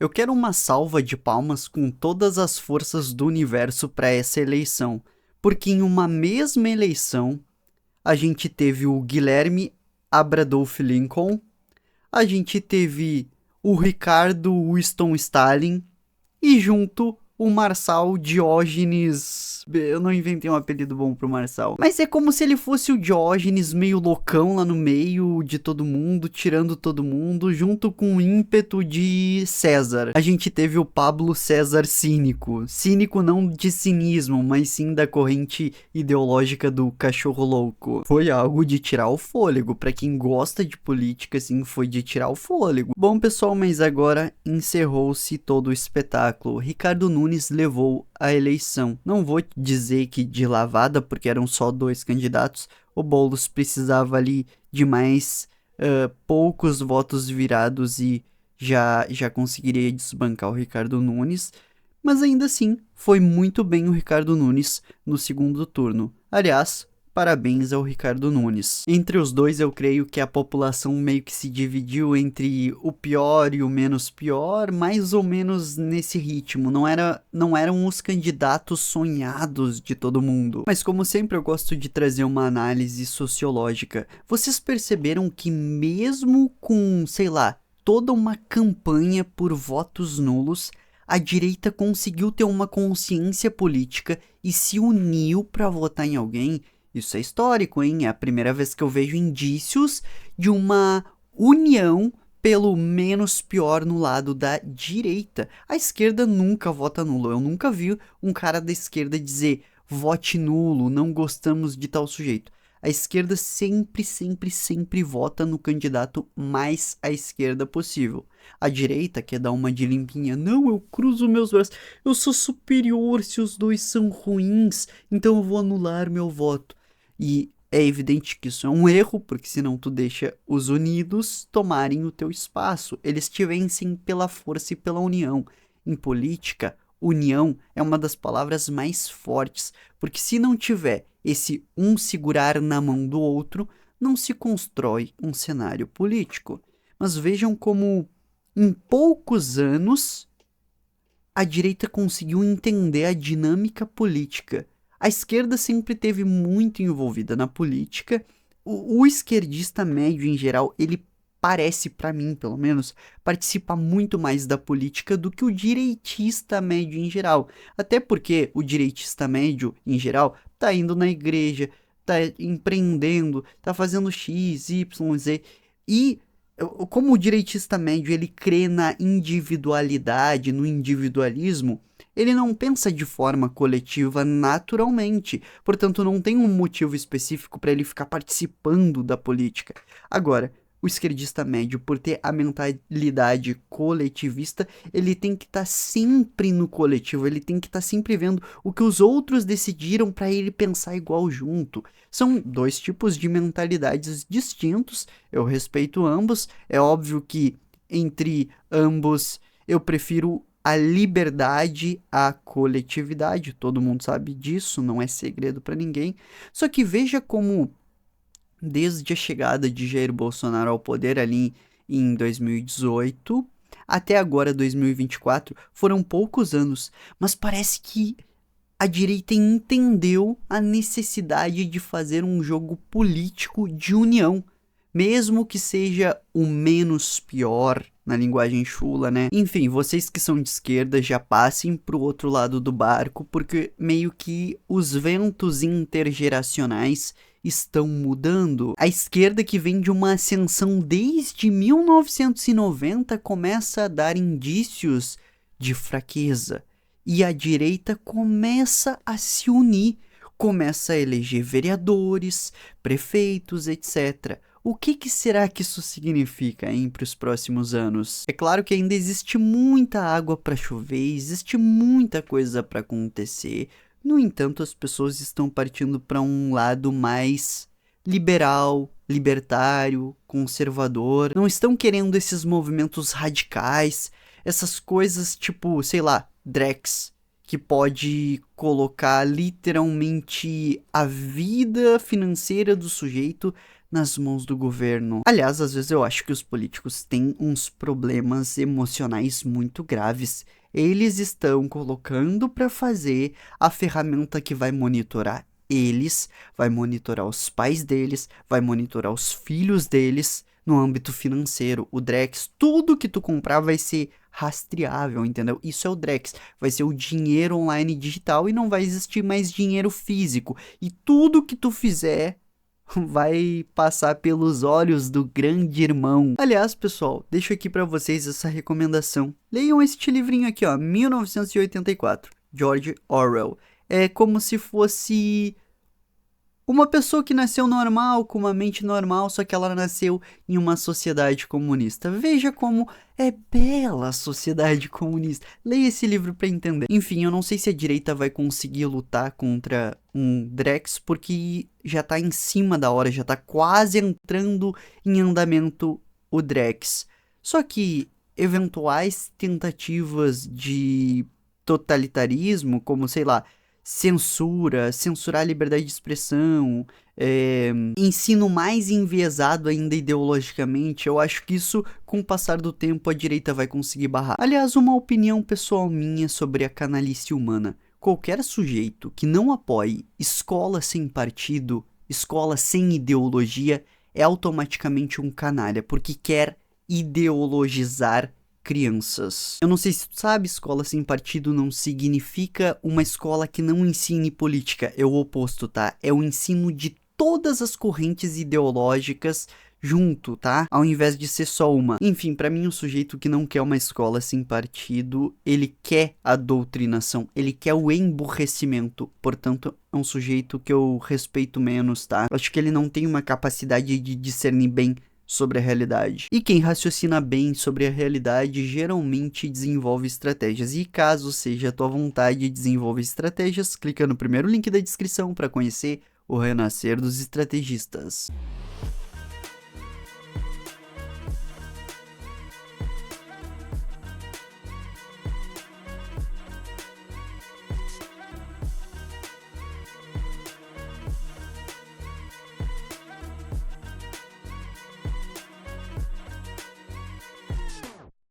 Eu quero uma salva de palmas com todas as forças do universo para essa eleição, porque em uma mesma eleição a gente teve o Guilherme Abradolf Lincoln, a gente teve o Ricardo Winston Stalin e junto o Marçal Diógenes. Eu não inventei um apelido bom pro Marçal. Mas é como se ele fosse o Diógenes meio loucão lá no meio de todo mundo, tirando todo mundo, junto com o ímpeto de César. A gente teve o Pablo César cínico. Cínico não de cinismo, mas sim da corrente ideológica do cachorro louco. Foi algo de tirar o fôlego. Pra quem gosta de política, assim, foi de tirar o fôlego. Bom, pessoal, mas agora encerrou-se todo o espetáculo. Ricardo Nunes levou a eleição. Não vou dizer que de lavada, porque eram só dois candidatos. O Boulos precisava ali de mais poucos votos virados e já conseguiria desbancar o Ricardo Nunes. Mas ainda assim, foi muito bem o Ricardo Nunes no segundo turno. Aliás, parabéns ao Ricardo Nunes. Entre os dois, eu creio que a população meio que se dividiu entre o pior e o menos pior, mais ou menos nesse ritmo. Não eram os candidatos sonhados de todo mundo. Mas como sempre, eu gosto de trazer uma análise sociológica. Vocês perceberam que mesmo com, sei lá, toda uma campanha por votos nulos, a direita conseguiu ter uma consciência política e se uniu para votar em alguém? Isso é histórico, hein? É a primeira vez que eu vejo indícios de uma união pelo menos pior no lado da direita. A esquerda nunca vota nulo. Eu nunca vi um cara da esquerda dizer vote nulo, não gostamos de tal sujeito. A esquerda sempre vota no candidato mais à esquerda possível. A direita quer dar uma de limpinha. Não, eu cruzo meus braços. Eu sou superior se os dois são ruins, então eu vou anular meu voto. E é evidente que isso é um erro, porque senão tu deixa os unidos tomarem o teu espaço. Eles te vencem pela força e pela união. Em política, união é uma das palavras mais fortes, porque se não tiver esse um segurar na mão do outro, não se constrói um cenário político. Mas vejam como em poucos anos a direita conseguiu entender a dinâmica política. A esquerda sempre teve muito envolvida na política. O esquerdista médio, em geral, ele parece, para mim, pelo menos, participar muito mais da política do que o direitista médio em geral. Até porque o direitista médio, em geral, tá indo na igreja, tá empreendendo, tá fazendo X, Y, Z. E como o direitista médio ele crê na individualidade, no individualismo, ele não pensa de forma coletiva naturalmente, portanto não tem um motivo específico para ele ficar participando da política. Agora, o esquerdista médio, por ter a mentalidade coletivista, ele tem que estar sempre no coletivo, ele tem que estar sempre vendo o que os outros decidiram para ele pensar igual junto. São dois tipos de mentalidades distintos, eu respeito ambos, é óbvio que entre ambos eu prefiro a liberdade à coletividade, todo mundo sabe disso, não é segredo para ninguém. Só que veja como desde a chegada de Jair Bolsonaro ao poder ali em 2018 até agora 2024, foram poucos anos, mas parece que a direita entendeu a necessidade de fazer um jogo político de união, mesmo que seja o menos pior na linguagem chula, né? Enfim, vocês que são de esquerda já passem pro outro lado do barco, porque meio que os ventos intergeracionais estão mudando. A esquerda, que vem de uma ascensão desde 1990, começa a dar indícios de fraqueza. E a direita começa a se unir, começa a eleger vereadores, prefeitos, etc. O que será que isso significa, hein, para os próximos anos? É claro que ainda existe muita água para chover, existe muita coisa para acontecer. No entanto, as pessoas estão partindo para um lado mais liberal, libertário, conservador. Não estão querendo esses movimentos radicais, essas coisas tipo, sei lá, Drex, que pode colocar literalmente a vida financeira do sujeito nas mãos do governo. Aliás, às vezes eu acho que os políticos têm uns problemas emocionais muito graves. Eles estão colocando para fazer a ferramenta que vai monitorar eles, vai monitorar os pais deles, vai monitorar os filhos deles no âmbito financeiro. O Drex, tudo que tu comprar vai ser rastreável, entendeu? Isso é o Drex, vai ser o dinheiro online digital e não vai existir mais dinheiro físico. E tudo que tu fizer vai passar pelos olhos do grande irmão. Aliás, pessoal, deixo aqui para vocês essa recomendação. Leiam este livrinho aqui, ó, 1984, George Orwell. É como se fosse uma pessoa que nasceu normal, com uma mente normal, só que ela nasceu em uma sociedade comunista. Veja como é bela a sociedade comunista. Leia esse livro para entender. Enfim, eu não sei se a direita vai conseguir lutar contra um Drex, porque já tá em cima da hora, já tá quase entrando em andamento o Drex. Só que eventuais tentativas de totalitarismo, como, sei lá, censurar a liberdade de expressão, ensino mais enviesado ainda ideologicamente, eu acho que isso, com o passar do tempo, a direita vai conseguir barrar. Aliás, uma opinião pessoal minha sobre a canalice humana. Qualquer sujeito que não apoie escola sem partido, escola sem ideologia, é automaticamente um canalha, porque quer ideologizar crianças. Eu não sei se tu sabe, escola sem partido não significa uma escola que não ensine política, é o oposto, tá? É o ensino de todas as correntes ideológicas junto, tá? Ao invés de ser só uma. Enfim, pra mim, o sujeito que não quer uma escola sem partido, ele quer a doutrinação, ele quer o emburrecimento. Portanto, é um sujeito que eu respeito menos, tá? Eu acho que ele não tem uma capacidade de discernir bem sobre a realidade. E quem raciocina bem sobre a realidade geralmente desenvolve estratégias. E caso seja a tua vontade, desenvolver estratégias, clica no primeiro link da descrição para conhecer o renascer dos estrategistas.